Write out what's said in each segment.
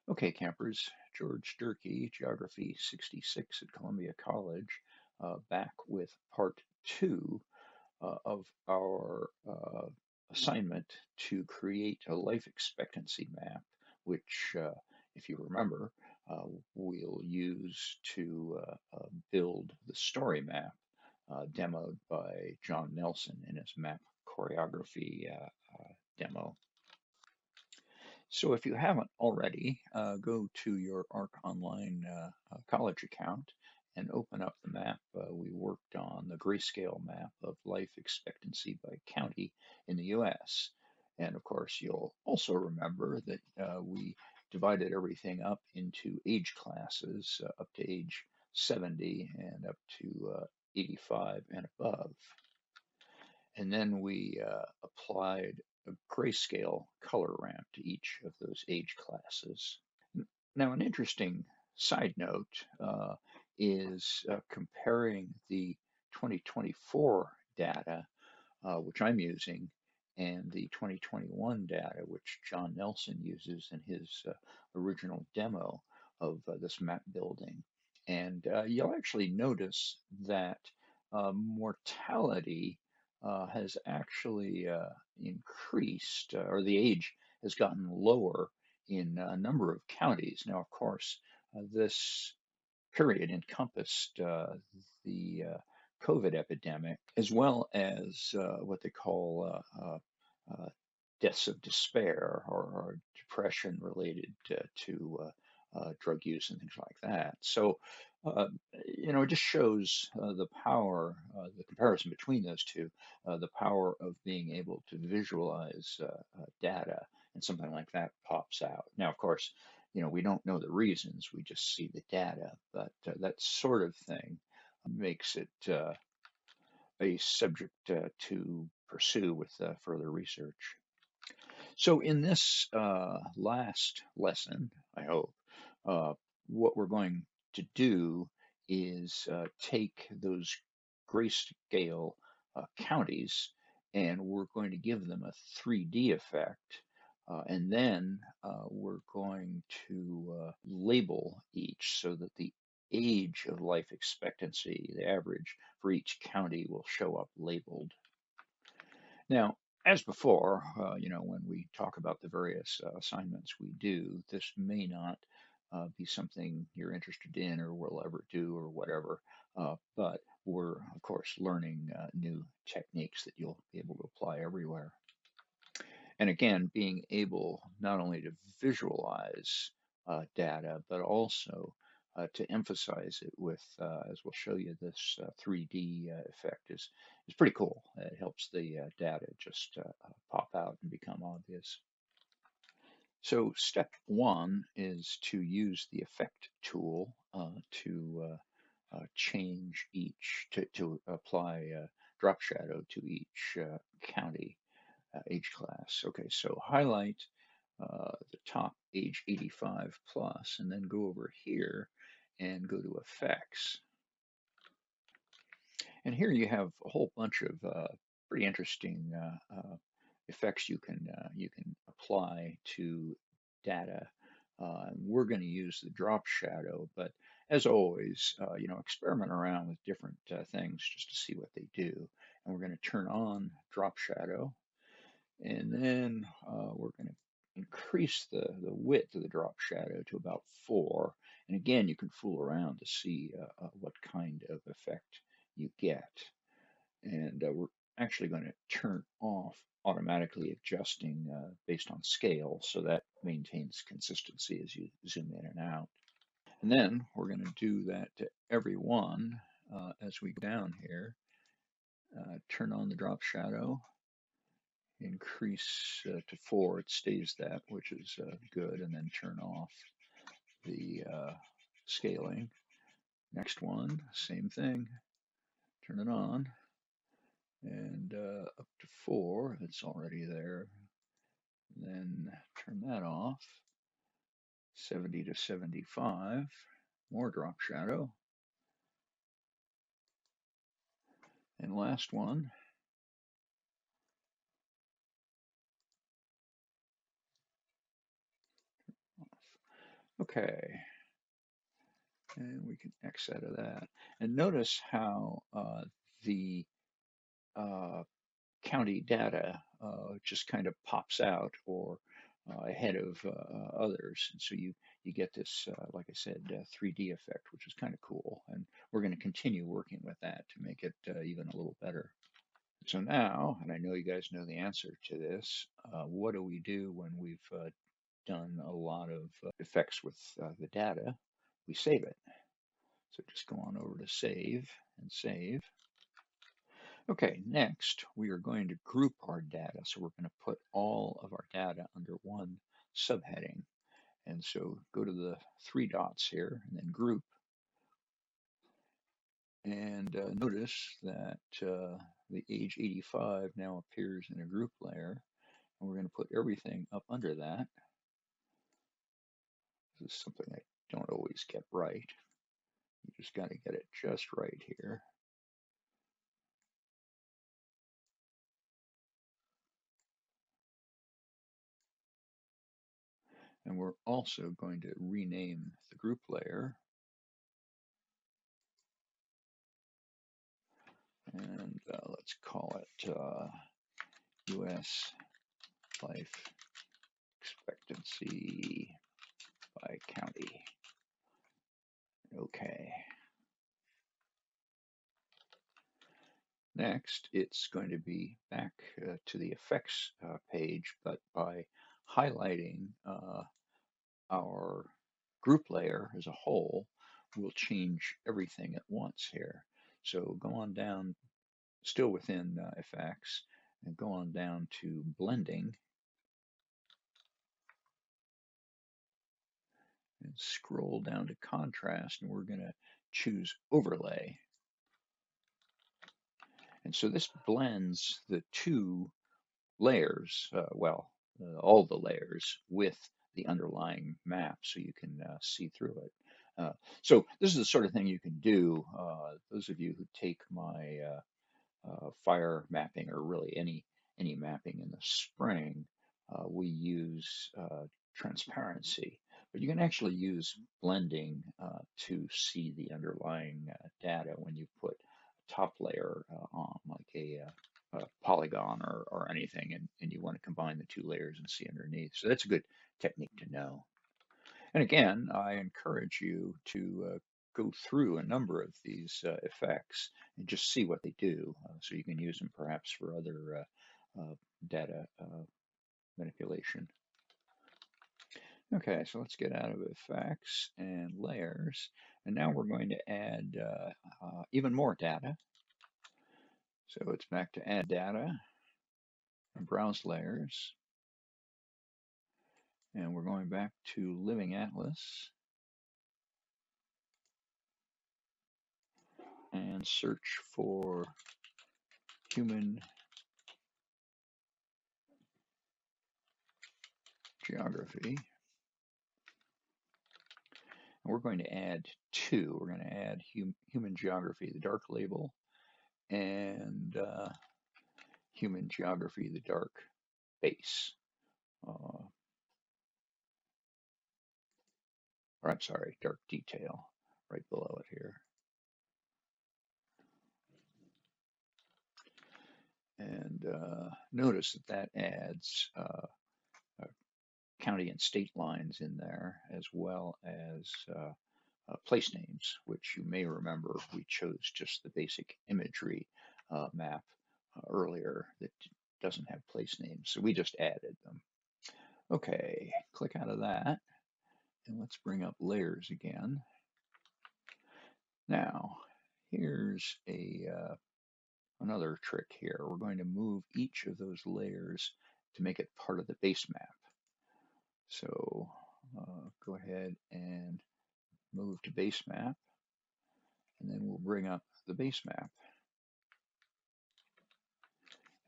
Okay, campers, George Durkee, Geography 66 at Columbia College, back with part two of our assignment to create a life expectancy map, which, if you remember, we'll use to build the story map demoed by John Nelson in his map choreography demo. So if you haven't already, go to your ARC Online college account and open up the map we worked on, the grayscale map of life expectancy by county in the US. And of course, you'll also remember that we divided everything up into age classes up to age 70 and up to 85 and above. And then we applied a grayscale color ramp to each of those age classes. Now, an interesting side note is comparing the 2024 data, which I'm using, and the 2021 data, which John Nelson uses in his original demo of this map building. And you'll actually notice that mortality has actually increased, or the age has gotten lower in a number of counties. Now, of course, this period encompassed the COVID epidemic, as well as what they call deaths of despair or depression related to drug use and things like that. So, uh, it just shows the power, the comparison between those two, the power of being able to visualize data, and something like that pops out. Now, of course, we don't know the reasons, we just see the data, but that sort of thing makes it a subject to pursue with further research. So in this last lesson, I hope, uh, what we're going to do is take those grayscale counties and we're going to give them a 3D effect. And then we're going to label each so that the age of life expectancy, the average for each county, will show up labeled. Now, as before, when we talk about the various assignments we do, this may not be something you're interested in or will ever do or whatever, but we're, of course, learning new techniques that you'll be able to apply everywhere. And again, being able not only to visualize data, but also to emphasize it with, as we'll show you, this 3D effect is pretty cool. It helps the data just pop out and become obvious. So step one is to use the effect tool to change each, to apply drop shadow to each county age class. Okay, so highlight the top age 85 plus, and then go over here and go to effects. And here you have a whole bunch of pretty interesting effects you can apply to data. We're going to use the drop shadow, but as always, experiment around with different things just to see what they do. And we're going to turn on drop shadow, and then we're going to increase the width of the drop shadow to about 4. And again, you can fool around to see what kind of effect you get. And we're actually going to turn off automatically adjusting based on scale, so that maintains consistency as you zoom in and out. And then we're going to do that to every one as we go down here. Turn on the drop shadow, increase to 4, it stays that, which is good, and then turn off the scaling. Next one, same thing, turn it on, and up to 4, it's already there. Then turn that off, 70 to 75, more drop shadow. And last one, Okay, and we can X out of that. And notice how the uh, county data just kind of pops out or ahead of others. And so you get this, like I said, 3D effect, which is kind of cool. And we're going to continue working with that to make it even a little better. So now, and I know you guys know the answer to this, what do we do when we've done a lot of effects with the data? We save it. So just go on over to save and save. Okay, next we are going to group our data. So we're going to put all of our data under one subheading. And so go to the three dots here and then group. And notice that the age 85 now appears in a group layer. And we're going to put everything up under that. This is something I don't always get right. You just got to get it just right here. And we're also going to rename the group layer. And let's call it US Life Expectancy by county. Okay. Next, it's going to be back to the effects page, but by highlighting our group layer as a whole, we'll change everything at once here. So go on down, still within effects, and go on down to blending and scroll down to contrast, and we're going to choose overlay. And so this blends the two layers, all the layers with the underlying map so you can see through it. So this is the sort of thing you can do. Those of you who take my fire mapping or really any mapping in the spring, we use transparency, but you can actually use blending to see the underlying data when you put a top layer on, like a polygon or anything, and you want to combine the two layers and see underneath. So that's a good technique to know. And again, I encourage you to go through a number of these effects and just see what they do so you can use them perhaps for other data manipulation. Okay, so let's get out of effects and layers. And now we're going to add even more data. So it's back to add data and browse layers. And we're going back to Living Atlas and search for human geography. And we're going to add two. We're going to add human geography, the dark label, and human geography, the dark base. Or I'm sorry, dark detail right below it here. And notice that adds county and state lines in there, as well as place names, which you may remember we chose just the basic imagery map earlier that doesn't have place names, so we just added them. Okay, click out of that, and let's bring up layers again. Now, here's another trick here. We're going to move each of those layers to make it part of the base map. So go ahead and move to base map, and then we'll bring up the base map.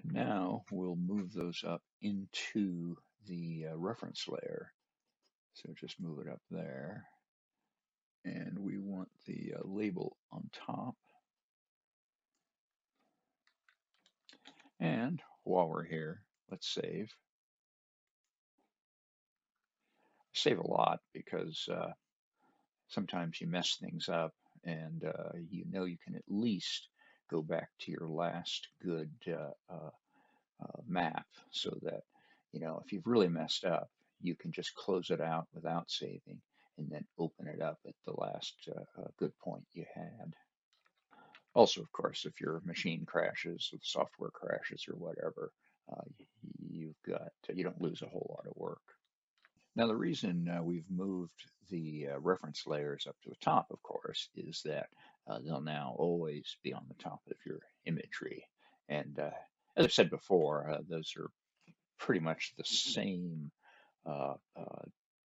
And now we'll move those up into the reference layer. So just move it up there. And we want the label on top. And while we're here, let's save. save a lot because sometimes you mess things up, and you know you can at least go back to your last good map so that, you know, if you've really messed up, you can just close it out without saving and then open it up at the last good point you had. Also, of course, if your machine crashes, if software crashes or whatever, you don't lose a whole lot of work. Now, the reason we've moved the reference layers up to the top, of course, is that they'll now always be on the top of your imagery. And as I've said before, those are pretty much the same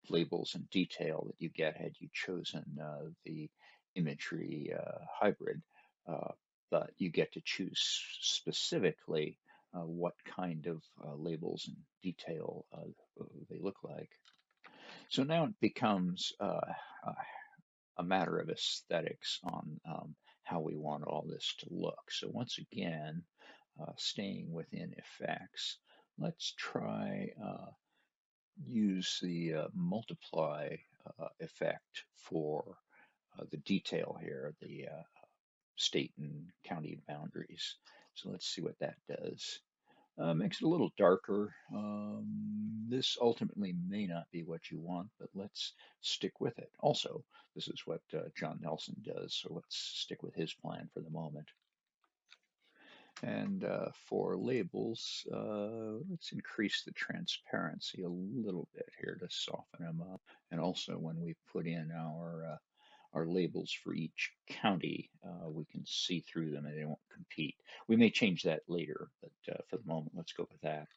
labels and detail that you get had you chosen the imagery hybrid, uh, but you get to choose specifically what kind of labels and detail they look like. So now it becomes a matter of aesthetics on how we want all this to look. So once again, staying within effects, let's try use the multiply effect for the detail here, the state and county boundaries. So let's see what that does. Makes it a little darker. This ultimately may not be what you want, but let's stick with it. Also, this is what John Nelson does, so let's stick with his plan for the moment. And for labels, let's increase the transparency a little bit here to soften them up. And also when we put in our labels for each county, we can see through them and they won't compete. We may change that later, but for the moment, let's go with that.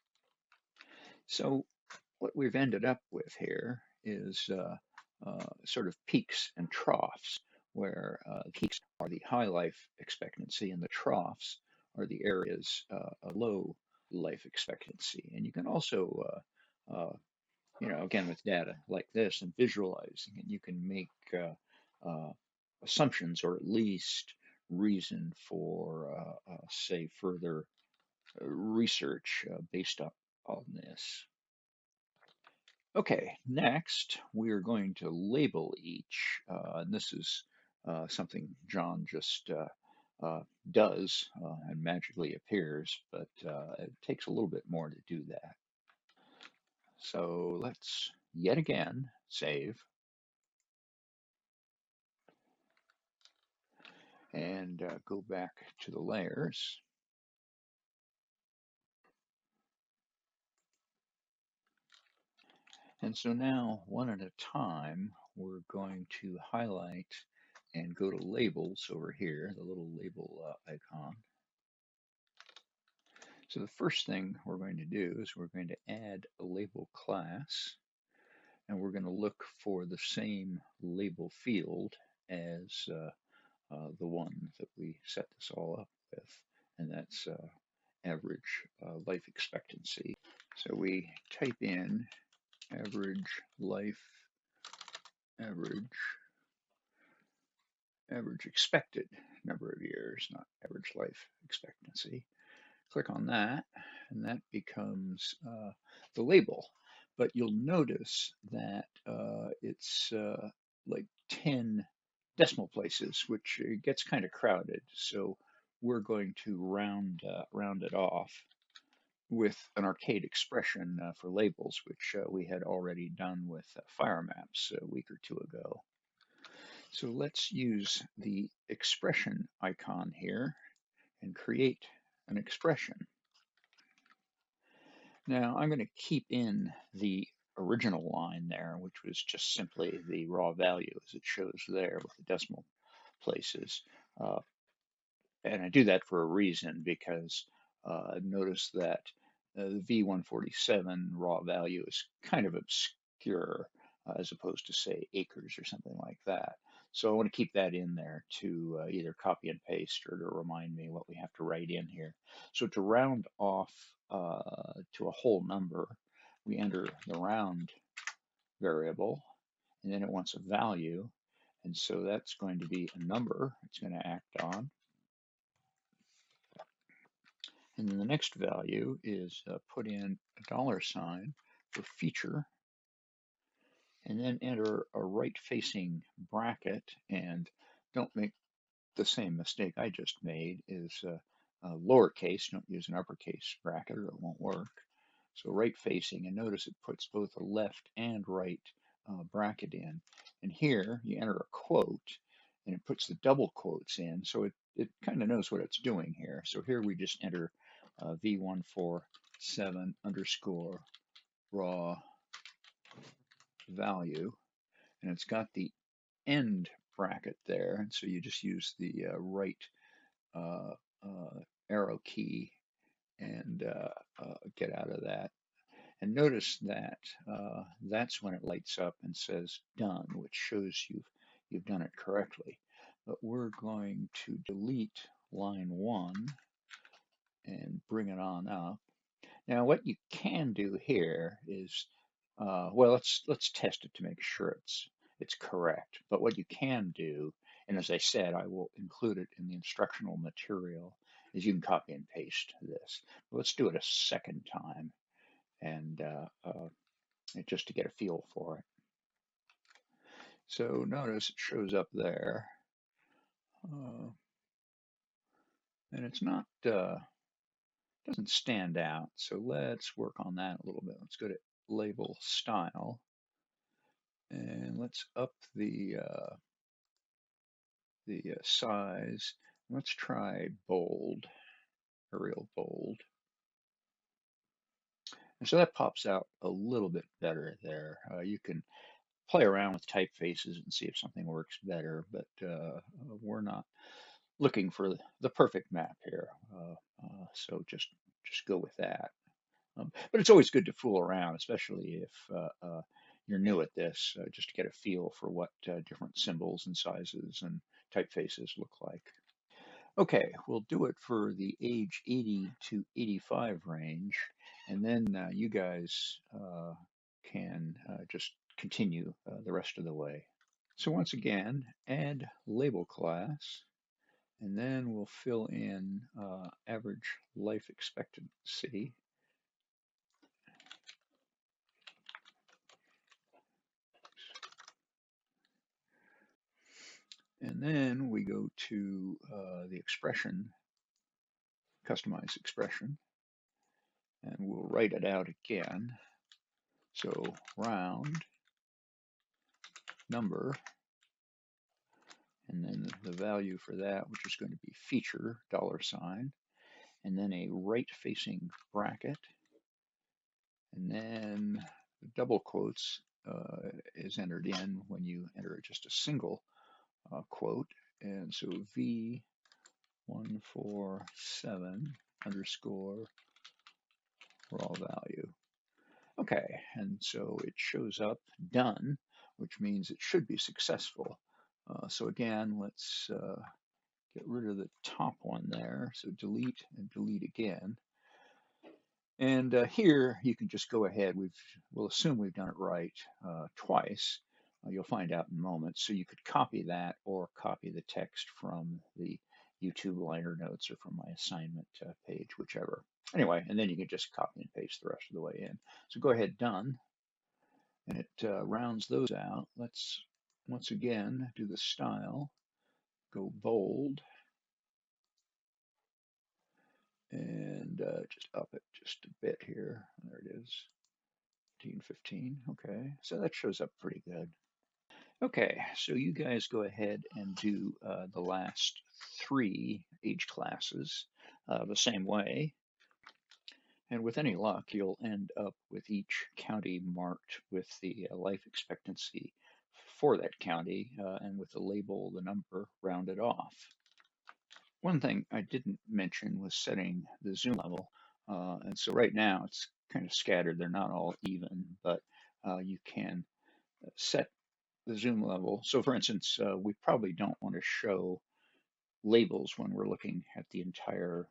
So what we've ended up with here is sort of peaks and troughs, where peaks are the high life expectancy and the troughs are the areas low life expectancy. And you can also, you know, again, with data like this and visualizing it, you can make assumptions or at least reason for, say, further research based up on this. Okay, next we are going to label each. And this is something John just does and magically appears, but it takes a little bit more to do that. So let's yet again save and go back to the layers. And so now, one at a time, we're going to highlight and go to labels over here, the little label icon. So the first thing we're going to do is we're going to add a label class, and we're going to look for the same label field as the one that we set this all up with, and that's average life expectancy. So we type in average life, average, average expected number of years, not average life expectancy. Click on that, and that becomes the label. But you'll notice that it's like 10 decimal places, which gets kind of crowded. So we're going to round it off with an arcade expression for labels, which we had already done with fire maps a week or two ago. So let's use the expression icon here and create an expression. Now I'm going to keep in the original line there, which was just simply the raw value as it shows there with the decimal places. Uh, and I do that for a reason because notice that the V147 raw value is kind of obscure as opposed to, say, acres or something like that. So I want to keep that in there to either copy and paste or to remind me what we have to write in here. So to round off to a whole number, we enter the round variable, and then it wants a value. And so that's going to be a number it's going to act on. And then the next value is put in a dollar sign for feature. and then enter a right-facing bracket, and don't make the same mistake I just made, is lowercase. Don't use an uppercase bracket or it won't work. So right facing, and notice it puts both a left and right bracket in. And here you enter a quote and it puts the double quotes in. So it kind of knows what it's doing here. So here we just enter V147 underscore raw value, and it's got the end bracket there. And so you just use the right uh, arrow key and get out of that. And notice that that's when it lights up and says done, which shows you've done it correctly. But we're going to delete line 1 and bring it on up. Now, what you can do here is, well, let's test it to make sure it's correct. But what you can do, and as I said, I will include it in the instructional material, is you can copy and paste this. But let's do it a second time, and just to get a feel for it. So notice it shows up there, and it's not doesn't stand out. So let's work on that a little bit. Let's go to label style, and let's up the size. Let's try bold, Arial bold. And so that pops out a little bit better there. You can play around with typefaces and see if something works better, but we're not looking for the perfect map here. So just go with that. But it's always good to fool around, especially if you're new at this, just to get a feel for what different symbols and sizes and typefaces look like. Okay, we'll do it for the age 80 to 85 range, and then you guys can just continue the rest of the way. So once again, add label class, and then we'll fill in average life expectancy. And then we go to the expression, customize expression, and we'll write it out again. So round number, and then the value for that, which is going to be feature $, and then a right facing bracket, and then the double quotes is entered in when you enter just a single quote. And so V147 underscore raw value. Okay, and so it shows up done, which means it should be successful. So again, let's get rid of the top one there. So delete and delete again. And here you can just go ahead. We'll assume we've done it right twice. You'll find out in a moment. So you could copy that or copy the text from the YouTube liner notes or from my assignment page, whichever. Anyway, and then you can just copy and paste the rest of the way in. So go ahead, done. And it rounds those out. Let's once again do the style, go bold, and just up it just a bit here. There it is, 15. Okay, so that shows up pretty good. Okay, so you guys go ahead and do the last 3 age classes the same way. And with any luck, you'll end up with each county marked with the life expectancy for that county and with the label, the number rounded off. One thing I didn't mention was setting the zoom level. And so right now it's kind of scattered. They're not all even, but you can set the zoom level. So for instance, we probably don't want to show labels when we're looking at the entire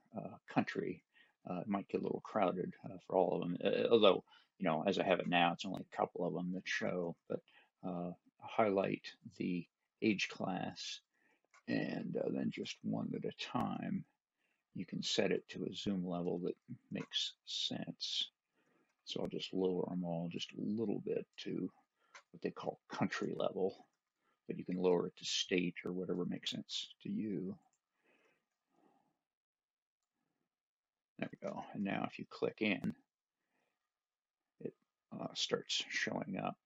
country. It might get a little crowded for all of them. Although, you know, as I have it now, it's only a couple of them that show, but highlight the age class and then just one at a time. You can set it to a zoom level that makes sense. So I'll just lower them all just a little bit to what they call country level, but you can lower it to state or whatever makes sense to you. There we go. And now if you click in, it starts showing up.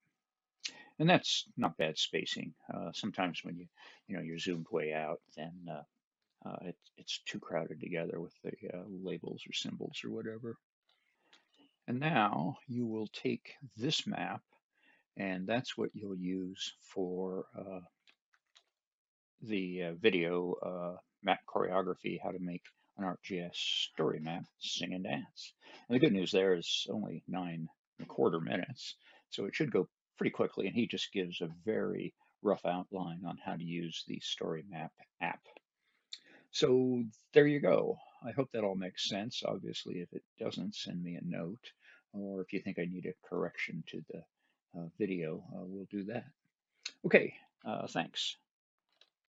And that's not bad spacing. Sometimes when you're zoomed way out, then it's too crowded together with the labels or symbols or whatever. And now you will take this map, and that's what you'll use for the video map choreography, how to make an ArcGIS story map, sing and dance. And the good news there is only 9.25 minutes, so it should go pretty quickly. And he just gives a very rough outline on how to use the story map app. So there you go. I hope that all makes sense. Obviously, if it doesn't, send me a note, or if you think I need a correction to the video, we'll do that. Okay, thanks.